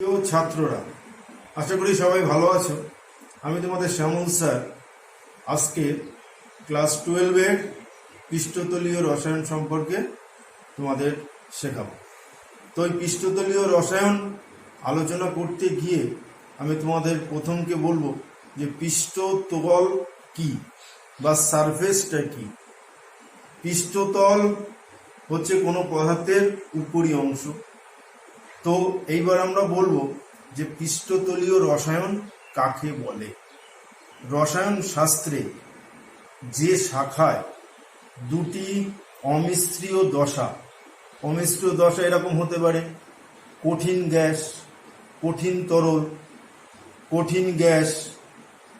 প্রিয় ছাত্ররা, আশা করি সবাই ভালো আছো। আমি তোমাদের শ্যামল স্যার আজকে ক্লাস 12-এর পৃষ্ঠতলীয় রসায়ন সম্পর্কে তোমাদের শেখাবো। তো এই পৃষ্ঠতলীয় রসায়ন আলোচনা করতে গিয়ে আমি তোমাদের প্রথমকে বলবো যে পৃষ্ঠতল কি বা সারফেসটা কি। পৃষ্ঠতল হচ্ছে কোনো পদার্থের উপরি অংশ। তো এইবার আমরা বলবো যে পৃষ্ঠতলীয় রসায়ন কাকে বলে। রসায়ন শাস্ত্রে যে শাখায় দুটি অমিশ্রীয় দশা এরকম হতে পারে: কঠিন গ্যাস, কঠিন তরল, কঠিন গ্যাস,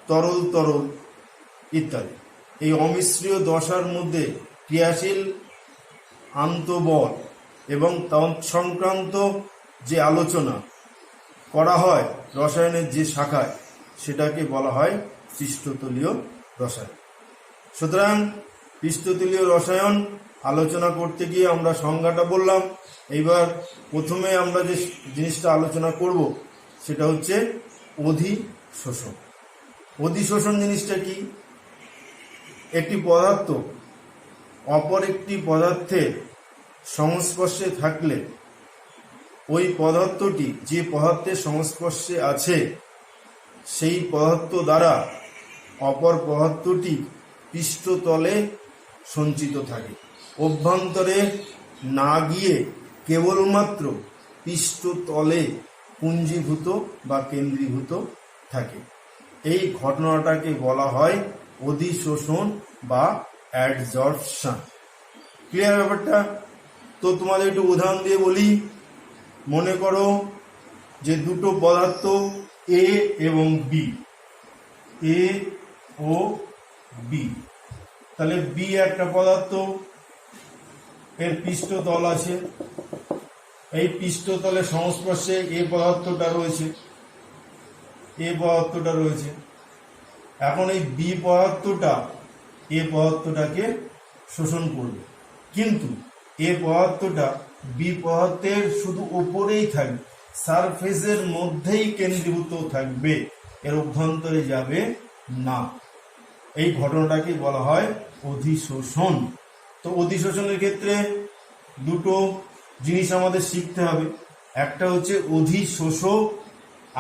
তরল তরল ইত্যাদি। এই অমিশ্রীয় দশার মধ্যে ক্রিয়াশীল আন্তঃবল এবং তৎসংক্রান্ত যে আলোচনা করা হয় রসায়নের যে শাখায়, সেটাকে বলা হয় পৃষ্ঠতলীয় রসায়ন। সুতরাং পৃষ্ঠতলীয় রসায়ন আলোচনা করতে গিয়ে আমরা সংজ্ঞাটা বললাম। এইবার প্রথমে আমরা যে জিনিসটা আলোচনা করব সেটা হচ্ছে অধিশোষণ। অধিশোষণ জিনিসটা কি? একটি পদার্থ অপর একটি পদার্থের সংস্পর্শে থাকলে ওই পদার্থটি যে পদার্থের সংস্পর্শে আছে সেই পদার্থ দ্বারা অপর পদার্থটি পৃষ্ঠতলে সঞ্চিত থাকে, অভ্যন্তরে না গিয়ে কেবলমাত্র পৃষ্ঠতলে পুঞ্জীভূত বা কেন্দ্রীভূত থাকে। এই ঘটনাটাকে বলা হয় অধিশোষণ বা অ্যাডজর্পশন। ক্লিয়ার ব্যাপারটা? তো তোমাদের একটু উদাহরণ দিয়ে বলি। মনে করো যে দুটো পদার্থ এ এবং বি, এ ও বি। তাহলে বি একটা পদার্থ, এর পৃষ্ঠতল আছে, এই পৃষ্ঠতলের সংস্পর্শে এ পদার্থটা রয়েছে। এখন এই বি পদার্থটা এ পদার্থটাকে শোষণ করবে, কিন্তু এ পদার্থটা বি পদার্থের শুধু উপরেই থাকবে, সারফেসের মধ্যেই কেন্দ্রীভূত থাকবে, এর অভ্যন্তরে যাবে না। এই ঘটনাটাকে বলা হয় অধিশোষণ। তো অধিশোষণের ক্ষেত্রে দুটো জিনিস আমাদের শিখতে হবে। একটা হচ্ছে অধিশোষক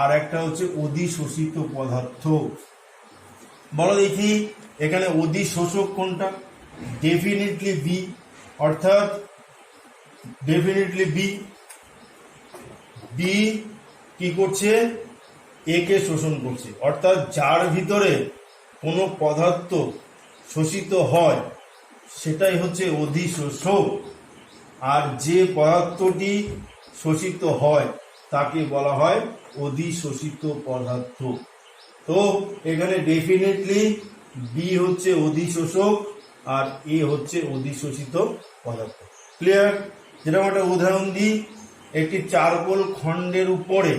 আর একটা হচ্ছে অধিশোষিত পদার্থ। বলো দেখি এখানে অধিশোষক কোনটা? ডেফিনেটলি বি, অর্থাৎ ডেফিনেটলি বি কি করছে? এ কে শোষণ করছে। অর্থাৎ যার ভিতরে কোনো পদার্থ শোষিত হয় সেটাই হচ্ছে অধিশোষক, আর যে পদার্থটি শোষিত হয় তাকে বলা হয় অধিশোষিত পদার্থ। তো এখানে ডেফিনেটলি বি হচ্ছে অধিশোষক আর এ হচ্ছে অধিশোষিত পদার্থ। ক্লিয়ার? যেরকম একটা উদাহরণ দিই, একটি চারকোল খণ্ডের উপরে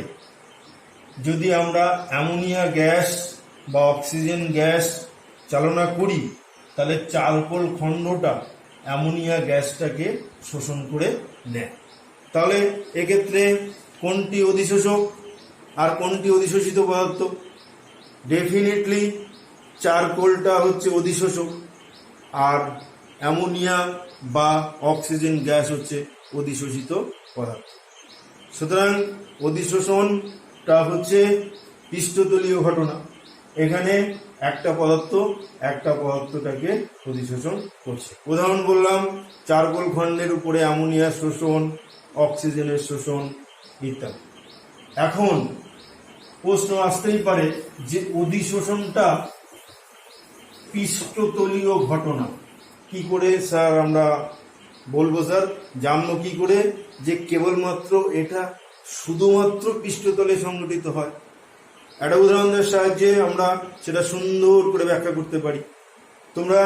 যদি আমরা অ্যামোনিয়া গ্যাস বা অক্সিজেন গ্যাস চালনা করি, তাহলে চারকোল খণ্ডটা অ্যামোনিয়া গ্যাসটাকে শোষণ করে নেয়। তাহলে এক্ষেত্রে কোনটি অধিশোষক আর কোনটি অধিশোষিত পদার্থ? ডেফিনেটলি চারকোলটা হচ্ছে অধিশোষক আর অ্যামোনিয়া বা অক্সিজেন গ্যাস হচ্ছে অধিশোষিত পদার্থ। সুতরাং অধিশোষণটা হচ্ছে পৃষ্ঠতলীয় ঘটনা। এখানে একটা পদার্থটাকে অধিশোষণ করছে। উদাহরণ বললাম, চারকোল খণ্ডের উপরে অ্যামোনিয়ার শোষণ, অক্সিজেনের শোষণ ইত্যাদি। এখন প্রশ্ন আসতেই পারে যে অধিশোষণটা পৃষ্ঠতলীয় ঘটনা কি করে স্যার আমরা বলবো? স্যার জানবো কি করে যে কেবলমাত্র এটা শুধুমাত্র পৃষ্ঠতলে সংঘটিত হয়? একটা উদাহরণের সাহায্যে আমরা সেটা সুন্দর করে ব্যাখ্যা করতে পারি। তোমরা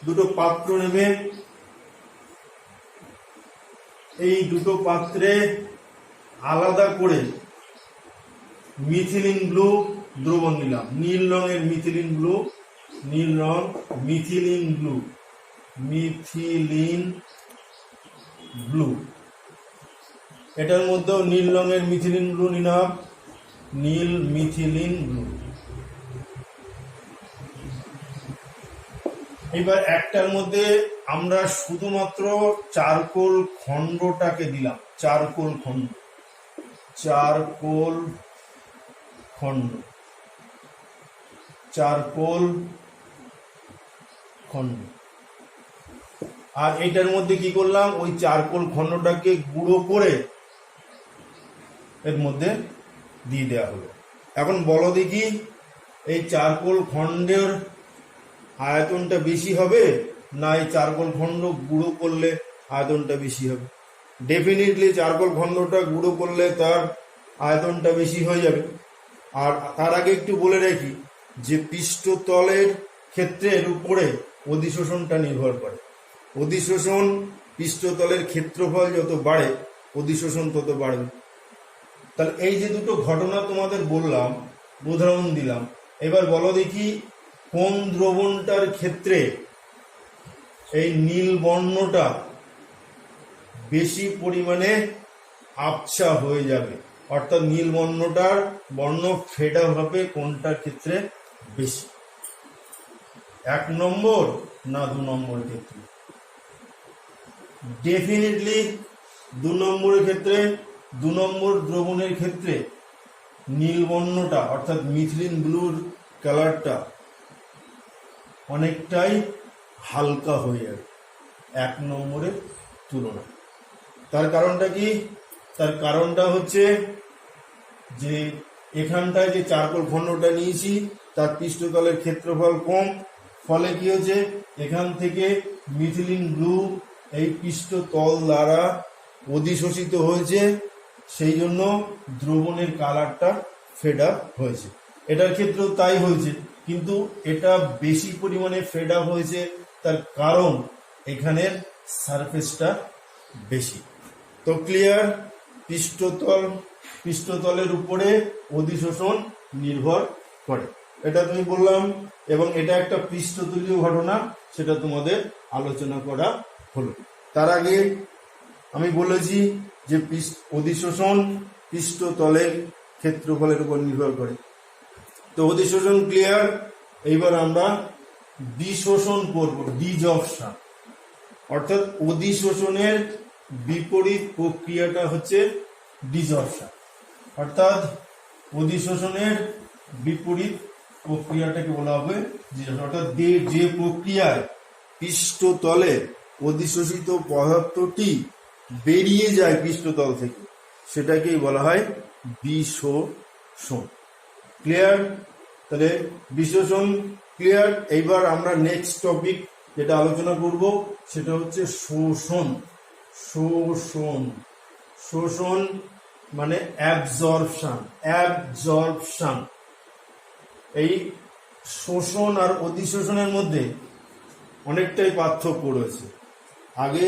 দুটো পাত্র নেবে, এই দুটো পাত্রে আলাদা করে মিথিলিন ব্লু দ্রবণ নিলাম। নীল রঙের মিথিলিন ব্লু, নীল রং মিথিলিন ব্লু। এটার মধ্যেও নীল রঙের মিথিলিন ব্লু নিতে হবে, নীল মিথিলিন ব্লু। এবার একটার মধ্যে আমরা শুধুমাত্র চারকোল খণ্ডটাকে দিলাম, চারকোল খণ্ড, চারকোল খণ্ড, চারকোল খণ্ড। আর এটার মধ্যে কি করলাম, ওই চারকোল খণ্ডটাকে গুঁড়ো করে এর মধ্যে দিয়ে দেওয়া হলো। এখন বলো দেখি, এই চারকোল খণ্ডের আয়তনটা বেশি হবে না এই চারকোল খণ্ড গুঁড়ো করলে আয়তনটা বেশি হবে? ডেফিনেটলি চারকোল খণ্ডটা গুঁড়ো করলে তার আয়তনটা বেশি হয়ে যাবে। আর তার আগে একটু বলে রাখি যে পৃষ্ঠতলের ক্ষেত্রের উপরে অধিশোষণটা নির্ভর করে। অধিশোষণ, পৃষ্ঠতলের ক্ষেত্রফল যত বাড়ে অধিশোষণ তত বাড়বে। তাহলে এই যে দুটো ঘটনা তোমাদের বললাম, উদাহরণ দিলাম, এবার বলো দেখি কোন দ্রবণটার ক্ষেত্রে এই নীল বর্ণটা বেশি পরিমাণে আবছা হয়ে যাবে, অর্থাৎ নীল বর্ণটার বর্ণ ফেডা হবে কোনটার ক্ষেত্রে বেশি? 1 নম্বর না 2 নম্বর ক্ষেত্রে? ডেফিনেটলি 2 নম্বরের ক্ষেত্রে। 2 নম্বর দ্রবণের ক্ষেত্রে নীল বর্ণটা অর্থাৎ মিথিলিন ব্লুর কালারটা অনেকটাই হালকা হয়ে যাবে 1 নম্বরের তুলনায়। তার কারণটা কি? তার কারণটা হচ্ছে যে এখানটায় যে চারকোল খণ্ডটা নিয়েছি তার পৃষ্ঠতলের ক্ষেত্রফল কম, ফলে কি হচ্ছে এখান থেকে মিথিলিন ব্লু এই পৃষ্ঠতল দ্বারা অধিশোষিত হয়েছে, সেই জন্য দ্রবণের কালারটা ফেড আপ হয়েছে। এটার ক্ষেত্রেও তাই হয়েছে, কিন্তু এটা বেশি পরিমাণে ফেড আপ হয়েছে তার কারণ এখানের সারফেসটা বেশি। তো ক্লিয়ার? পৃষ্ঠতলের উপরে অধিশোষণ নির্ভর করে, এটা তুমি বললাম। এবং এটা একটা পৃষ্ঠতলীয় ঘটনা, সেটা তোমাদের আলোচনা করা হলো। তার আগে আমি বলেছি যে অধিশোষণ পৃষ্ঠতলের ক্ষেত্রফলের উপর নির্ভর করে। তো অধিশোষণ ক্লিয়ার। এইবার আমরা ডিশোষণ করব, ডিজর্পশন। অর্থাৎ অধিশোষণের বিপরীত প্রক্রিয়াটা হচ্ছে ডিজর্পশন। অর্থাৎ অধিশোষণের বিপরীত প্রক্রিয়াটাকে বলা হবে ডিজর্পশন। অর্থাৎ যে প্রক্রিয়ায় পৃষ্ঠতলে অধিশোষিত পদার্থটি বেরিয়ে যায় পৃষ্ঠতল থেকে, সেটাকেই বলা হয় বিশোষণ। ক্লিয়ার? তাহলে বিশোষণ ক্লিয়ার। এইবার আমরা নেক্সট টপিক যেটা আলোচনা করব সেটা হচ্ছে শোষণ। শোষণ, শোষণ মানে অ্যাবজর্পশন। অ্যাবজর্পশন, এই শোষণ আর অধিশোষণের মধ্যে অনেকটাই পার্থক্য রয়েছে। আগে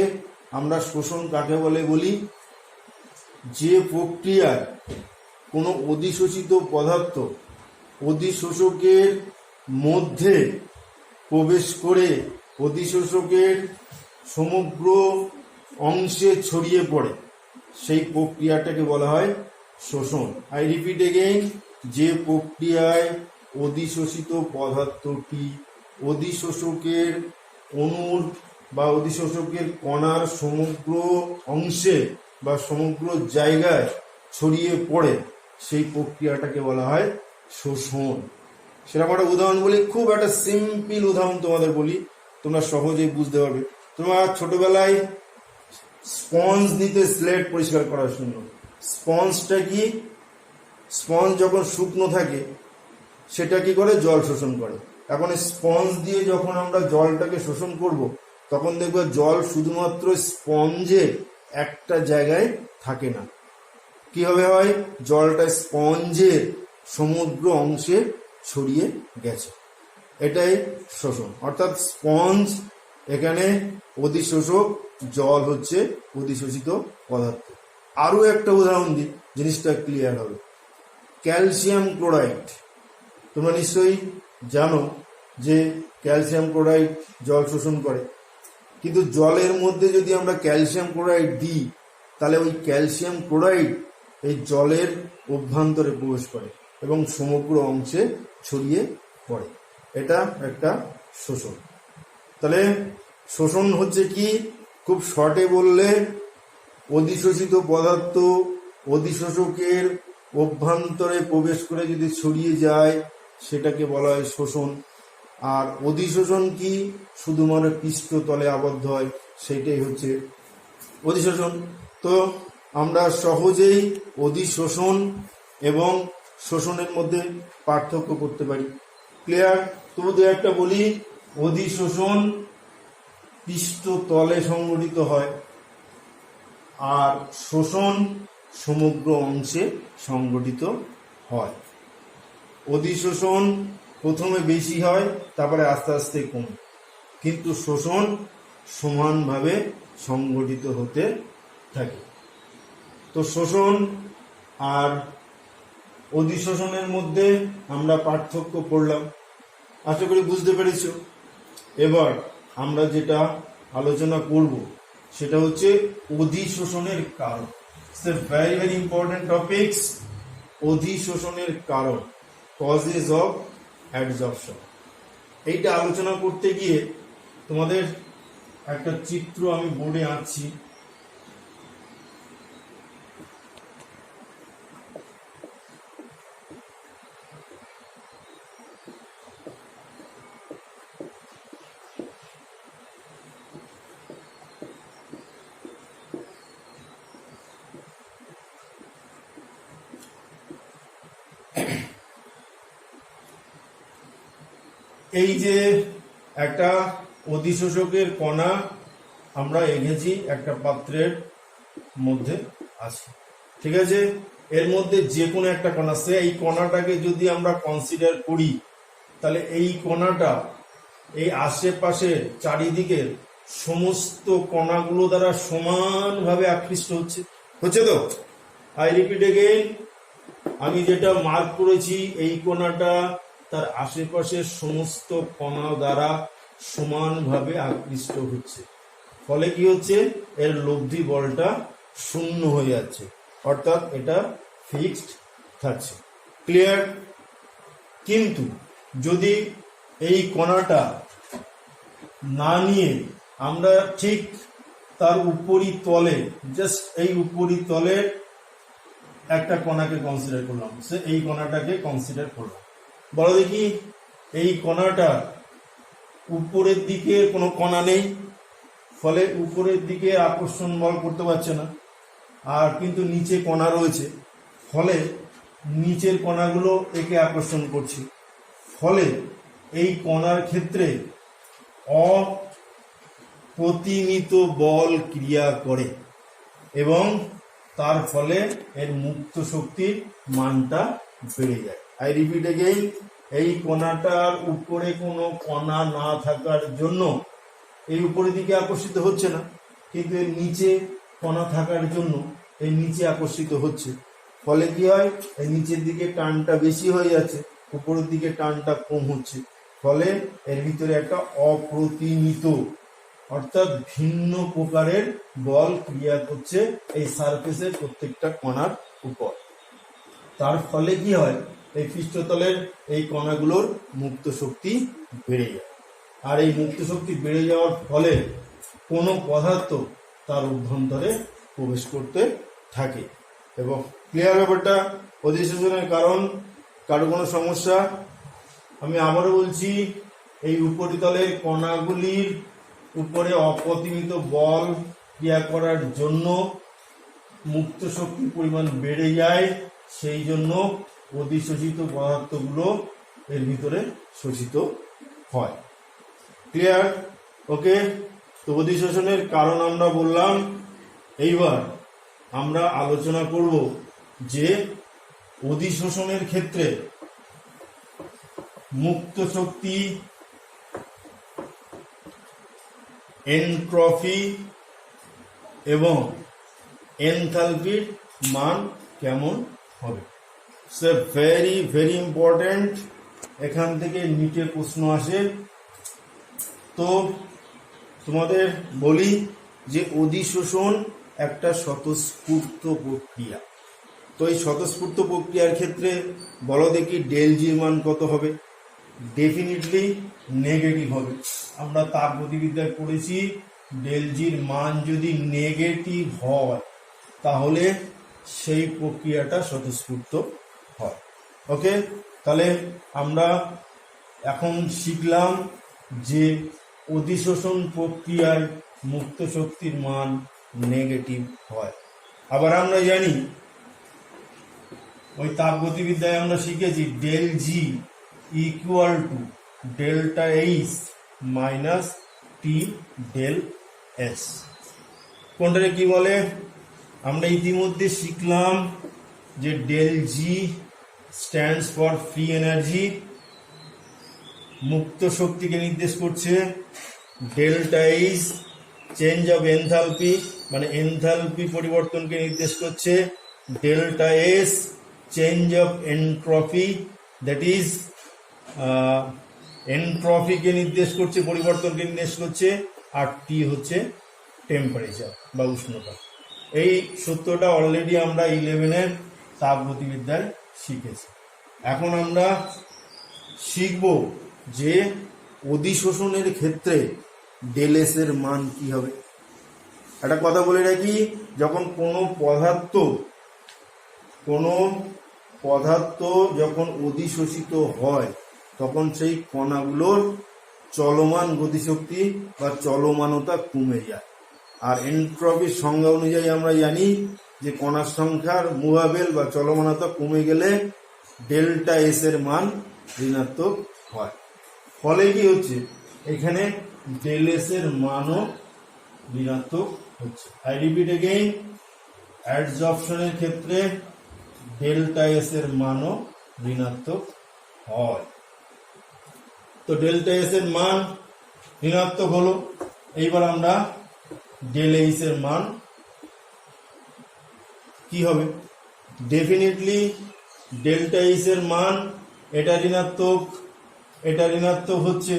আমরা শোষণ কাকে বলে বলি? যে প্রক্রিয়ায় কোনো অধিশোষিত পদার্থ অধিশোষকের মধ্যে প্রবেশ করে অধিশোষকের সমগ্র অংশে ছড়িয়ে পড়ে, সেই প্রক্রিয়াটাকে বলা হয় শোষণ। আই রিপিট এগেইন, যে প্রক্রিয়ায় অধিশোষিত পদার্থটি অধিশোষকের অণুর বা অধিশোষকের কণার সমগ্র অংশে বা সমগ্র জায়গায় ছড়িয়ে পড়ে, সেই প্রক্রিয়াটাকে বলা হয় শোষণ। সেরকম একটা উদাহরণ বলি, খুব একটা সিম্পল উদাহরণ তোমাদের বলি, তোমরা সহজেই বুঝতে পারবে। তোমরা ছোটবেলায় স্পঞ্জ নিতে, স্লেট পরিষ্কার করার জন্য। স্পঞ্জটা কি? স্পঞ্জ যখন শুকনো থাকে সেটা কি করে? জল শোষণ করে। এখন স্পঞ্জ দিয়ে যখন আমরা জলটাকে শোষণ করব, তখন দেখবে জল শুধুমাত্র স্পঞ্জের একটা জায়গায় থাকে না। কিভাবে হয়? জলটা স্পঞ্জের সমগ্র অংশে ছড়িয়ে গেছে, এটাই শোষণ। অর্থাৎ স্পঞ্জ এখানে অধিশোষক, জল হচ্ছে অধিশোষিত পদার্থ। আরো একটা উদাহরণ দিই, জিনিসটা ক্লিয়ার হবে। ক্যালসিয়াম ক্লোরাইড, তোমরা নিশ্চয়ই জানো যে ক্যালসিয়াম ক্লোরাইড জল শোষণ করে, কিন্তু জলের মধ্যে যদি আমরা ক্যালসিয়াম ক্লোরাইড দিই তাহলে ওই ক্যালসিয়াম ক্লোরাইড এই জলের অভ্যন্তরে প্রবেশ করে এবং সমগ্র অংশে ছড়িয়ে পড়ে। এটা একটা শোষণ। তাহলে শোষণ হচ্ছে কি, খুব শর্টে বললে অধিশোষিত পদার্থ অধিশোষকের অভ্যন্তরে প্রবেশ করে যদি ছড়িয়ে যায় সেটাকে বলা হয় শোষণ। আর অধিশোষণ কি, শুধুমাত্র পৃষ্ঠতলে আবদ্ধ হয়, সেইটাই হচ্ছে অধিশোষণ। তো আমরা সহজেই অধিশোষণ এবং শোষণের মধ্যে পার্থক্য করতে পারি। ক্লিয়ার? তবু দু একটা বলি। অধিশোষণ পৃষ্ঠতলে সংঘটিত হয় আর শোষণ সমগ্র অংশে সংঘটিত হয়। অধিশোষণ প্রথমে বেশি হয়, তারপরে আস্তে আস্তে কমে, কিন্তু শোষণ সমানভাবে সংঘটিত হতে থাকে। তো শোষণ আর অধিশোষণের মধ্যে আমরা পার্থক্য পড়লাম, আশা করি বুঝতে পেরেছ। এবার আমরা যেটা আলোচনা করব সেটা হচ্ছে অধিশোষণের কারণ। It's a very very important topics. অধিশোষণের কারণ, কজেস অফ অ্যাবজর্পশন। এইটা আলোচনা করতে গিয়ে তোমাদের একটা চিত্র আমি বোর্ডে আঁকছি। এই যে একটা অধিশোষকের কণা আমরা এঁকেছি একটা পাত্রের মধ্যে আছে, ঠিক আছে? এর মধ্যে যে কোনো একটা কণা, সে এই কণাটাকে যদি আমরা কনসিডার করি, তাহলে এই কণাটা এই আশেপাশের চারিদিকের সমস্ত কণাগুলো দ্বারা সমানভাবে আকৃষ্ট হচ্ছে তো। আই রিপিট এগেইন, আমি যেটা মার্ক করেছি এই কণাটা তার আশেপাশের সমস্ত কণা দ্বারা সমানভাবে আকৃষ্ট হচ্ছে। ফলে কি হচ্ছে, এর লব্ধি বলটা শূন্য হয়ে যাচ্ছে, অর্থাৎ এটা ফিক্সড থাকছে। ক্লিয়ার? কিন্তু যদি এই কণাটা না নিয়ে আমরা ঠিক তার উপরি তলে, জাস্ট এই উপরি তলের একটা কণাকে কনসিডার করলাম, সে এই কণাটাকে কনসিডার করলাম। বলো দেখি, এই কণাটা উপরের দিকে কোনো কণা নেই, ফলে উপরের দিকে আকর্ষণ বল করতে পারছে না, আর কিন্তু নিচে কণা রয়েছে, ফলে নিচের কণাগুলো একে আকর্ষণ করছে। ফলে এই কণার ক্ষেত্রে অপ্রতিমিত বল ক্রিয়া করে এবং তার ফলে এর মুক্ত শক্তির মানটা বেড়ে যায়। আই রিপিট এগেইন, এই কণাটার উপরে কোনো কণা না থাকার জন্য এই উপরের দিকে আকর্ষিত হচ্ছে না, কিন্তু এর নিচে কণা থাকার জন্য এই নিচে আকর্ষিত হচ্ছে। ফলে কি হয়, এই নিচের দিকে টানটা বেশি হয়ে যাচ্ছে, উপরের দিকে টানটা কম হচ্ছে। ফলে এর ভিতরে একটা অপ্রতিমিত অর্থাৎ ভিন্ন প্রকারের বল ক্রিয়া করছে এই সারফেসের প্রত্যেকটা কণার উপর। তার ফলে কি হয়, এই পৃষ্ঠতলের এই কণাগুলোর মুক্ত শক্তি বেড়ে যায়। আর এই মুক্ত শক্তি বেড়ে যাওয়ার ফলে কোনো পদার্থ তার অভ্যন্তরে প্রবেশ করতে থাকে। এবং ক্লিয়ার ব্যাপারটা? অধিশোষণের কারণ, কারো কোনো সমস্যা? আমি আবারও বলছি, এই উপরিতলের কণাগুলির উপরে অপ্রতিমিত বল ক্রিয়া করার জন্য মুক্ত শক্তির পরিমাণ বেড়ে যায়, সেই জন্য অধিশোষিত পদার্থগুলো এর ভিতরে শোষিত হয়। ক্লিয়ার? ওকে, তো অধিশোষণের কারণ আমরা বললাম। এইবার আমরা আলোচনা করব যে অধিশোষণের ক্ষেত্রে মুক্ত শক্তি, এনট্রপি এবং এনথালপির মান কেমন হবে। সে ভেরি ভেরি ইম্পর্টেন্ট, এখান থেকে নিচে প্রশ্ন আসে। তো তোমাদের বলি যে অধিশোষণ একটা স্বতঃস্ফূর্ত প্রক্রিয়া। তো এই স্বতঃস্ফূর্ত প্রক্রিয়ার ক্ষেত্রে বলো দেখি ডেল জির মান কত হবে? ডেফিনিটলি নেগেটিভ হবে। আমরা তাপগতিবিদ্যায় পড়েছি ডেল জির মান যদি নেগেটিভ হয় তাহলে সেই প্রক্রিয়াটা স্বতঃস্ফূর্ত হয়। ওকে, তাহলে আমরা এখন শিখলাম যে অধিশোষণ প্রক্রিয়ার মুক্ত শক্তির মান নেগেটিভ হয়। আবার আমরা জানি ওই তাপগতিবিদ্যায় আমরা শিখেছি del G equal to delta H minus T del S. কোনটারে কি বলে? আমরা ইতিমধ্যে শিখলাম যে del G stands for free energy, মুক্ত শক্তিকে নির্দেশ করছে। Delta H change of enthalpy, মানে এনথালপি পরিবর্তনকে নির্দেশ করছে। Delta S change of entropy, that is এন্ট্রপিকে নির্দেশ করছে, পরিবর্তনকে নির্দেশ করছে। আর টি হচ্ছে টেম্পারেচার বা উষ্ণতা। এই সূত্রটা অলরেডি আমরা 11-এর তাপগতিবিদ্যায় শিখেছি। এখন আমরা শিখব যে অধিশোষণের ক্ষেত্রে ডেল এস এর মান কি হবে। একটা কথা বলে রাখি, যখন কোনো পদার্থ যখন অধিশোষিত হয় তখন সেই কণাগুলোর চলমান গতিশক্তি বা চলমানতা কমে যায়। আর এন্ট্রপির সংজ্ঞা অনুযায়ী আমরা জানি যে কণার সংখ্যার মুভাবেল বা চলমানতা কমে গেলে ডেল্টা এস এর মান ঋণাত্মক হয়। ফলে কি হচ্ছে, এখানে ডেল এস এর মানও ঋণাত্মক হচ্ছে। আই রিপিট এগেইন, অ্যাডজর্পশনের ক্ষেত্রে ডেল্টা এস এর মানও ঋণাত্মক হয়। তো ডেল্টা এস এর মান ঋণাত্মক হলো। এইবার আমরা ডেল এইচ এর মান কি হবে? ডেফিনেটলি ডেল্টা এইচ এর মান এটা ঋণাত্মক হচ্ছে।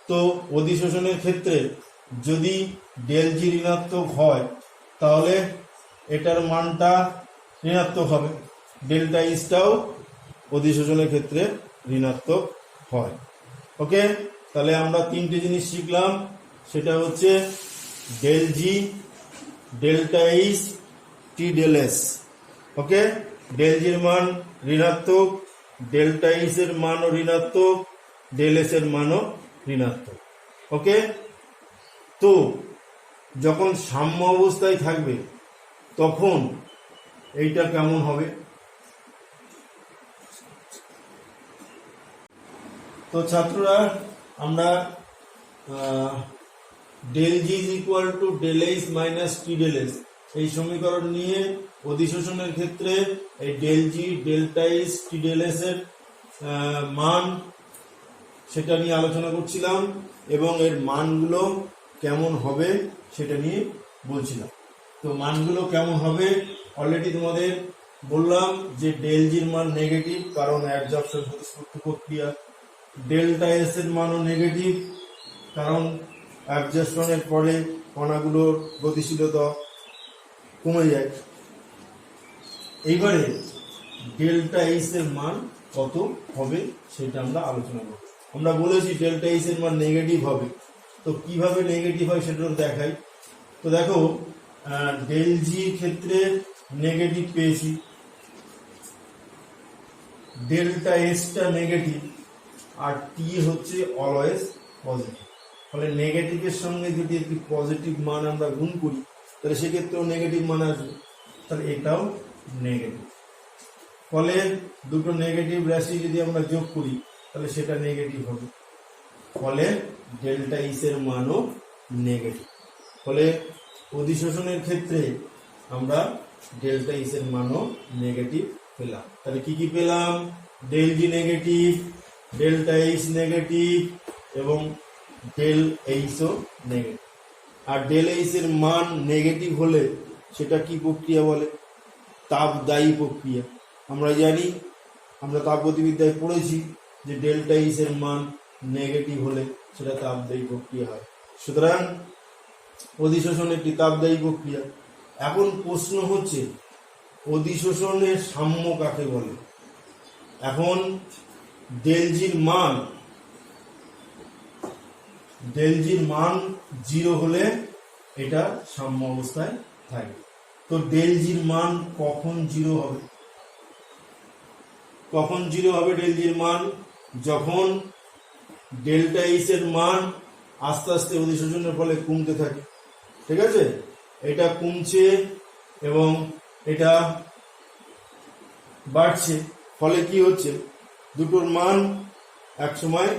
তো অধিশোষণের ক্ষেত্রে যদি ডেল জি ঋণাত্মক হয় তাহলে এটার মানটা ঋণাত্মক হবে। ডেল্টা এইচটাও অধিশোষণের ক্ষেত্রে ঋণাত্মক হয়। ওকে, তাহলে আমরা তিনটে জিনিস শিখলাম, সেটা হচ্ছে del G, delta H, T del S. ওকে, ডেল জির মান ঋণাত্মক, ডেল্টা এইচ এর মানও ঋণাত্মক, ডেল এস এর মানও ঋণাত্মক। ওকে, তো যখন সাম্য অবস্থায় থাকবে তখন এইটা কেমন হবে? তো ছাত্ররা, আমরা del G is equal to del H minus T del S এই সমীকরণ নিয়ে অধিশোষণের ক্ষেত্রে এই del G, delta H, T del S এর মান সেটা নিয়ে আলোচনা করছিলাম এবং এর মানগুলো কেমন হবে সেটা নিয়ে বলছিলাম। তো মানগুলো কেমন হবে অলরেডি তোমাদের বললাম যে ডেল জির মান নেগেটিভ, কারণ অ্যাডজর্পশন স্বতঃস্ফূর্ত প্রক্রিয়া। ডেল্টা এস এর মানও নেগেটিভ, কারণ অ্যাডজর্পশনের ফলে কণাগুলোর গতিশীলতা কমে যায়। এইবারে ডেল্টা এইচ এর মান কত হবে সেটা আমরা আলোচনা করব। আমরা বলেছি ডেল্টা এইচ এর মান নেগেটিভ হবে। তো কিভাবে নেগেটিভ হয় সেটা দেখাই। তো দেখো, ডেল জি ক্ষেত্রে নেগেটিভ পেয়েছি, ডেল্টা এসটা নেগেটিভ, আর টি হচ্ছে অলওয়েজ পজিটিভ। ফলে নেগেটিভের সঙ্গে যদি একটি পজিটিভ মান আমরা গুণ করি তাহলে সেক্ষেত্রেও নেগেটিভ মান আসবে, তাহলে এটাও নেগেটিভ। ফলে দুটো নেগেটিভ রাশি যদি আমরা যোগ করি তাহলে সেটা নেগেটিভ হবে। ফলে ডেল্টা এইচ এর মানও নেগেটিভ। ফলে অধিশোষণের ক্ষেত্রে আমরা ডেল্টা এইচ এর মানও নেগেটিভ পেলাম। তাহলে কি কি পেলাম? ডেল জি নেগেটিভ, ডেল্টা এইচ নেগেটিভ এবং ডেল এইচও নেগেটিভ। আর ডেল এইচ এর মান নেগেটিভ হলে সেটা কি প্রক্রিয়া বলে? তাপদায়ী প্রক্রিয়া। আমরা জানি, আমরা তাপগতিবিদ্যায় পড়েছি যে ডেল্টা এইচ এর মান নেগেটিভ হলে সেটা তাপদায়ী প্রক্রিয়া হয়। সুতরাং অধিশোষণ একটি তাপদায়ী প্রক্রিয়া। এখন প্রশ্ন হচ্ছে অধিশোষণের সাম্য কাকে বলে। এখন ডেল জির মান 0 হলে এটা সাম্য অবস্থায় থাকে। তো ডেল জির মান কখন 0 হবে? কখন 0 হবে ডেল জির মান? যখন ডেল্টা এইচ এর মান আস্তে আস্তে অধিশোষণের ফলে কমতে থাকে। ঠিক আছে, এটা কমছে এবং এটা বাড়ছে, ফলে কি হচ্ছে, দুটোর মান এক সময়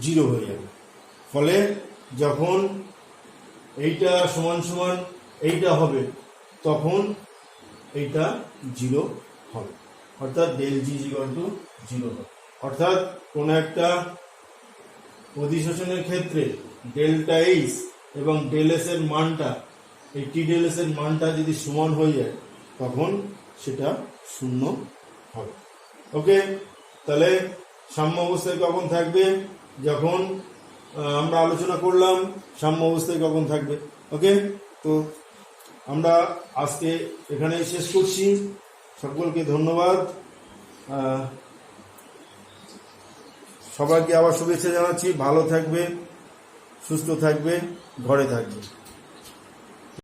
0 হয়ে যাবে। ফলে যখন এইটা সমান সমান এইটা হবে তখন এইটা 0 হবে, অর্থাৎ ডেল জি ইকুয়াল টু 0 হবে। অর্থাৎ কোন একটা অধিশোষণের ক্ষেত্রে ডেল্টা এইচ এবং ডেল এস এর মানটা, এই টি ডেল এস এর মানটা যদি সমান হয়ে যায় তখন সেটা 0 হবে। ওকে, তাহলে সাম্য অবস্থায় কখন থাকবে? যখন আমরা আলোচনা করলাম সাম্য অবস্থায় কখন থাকবে। ওকে, তো আমরা আজকে এখানেই শেষ করছি। সকলকে ধন্যবাদ, সবাইকে আবার শুভেচ্ছা জানাচ্ছি। ভালো থাকবে, সুস্থ থাকবে, ঘরে থাকবে।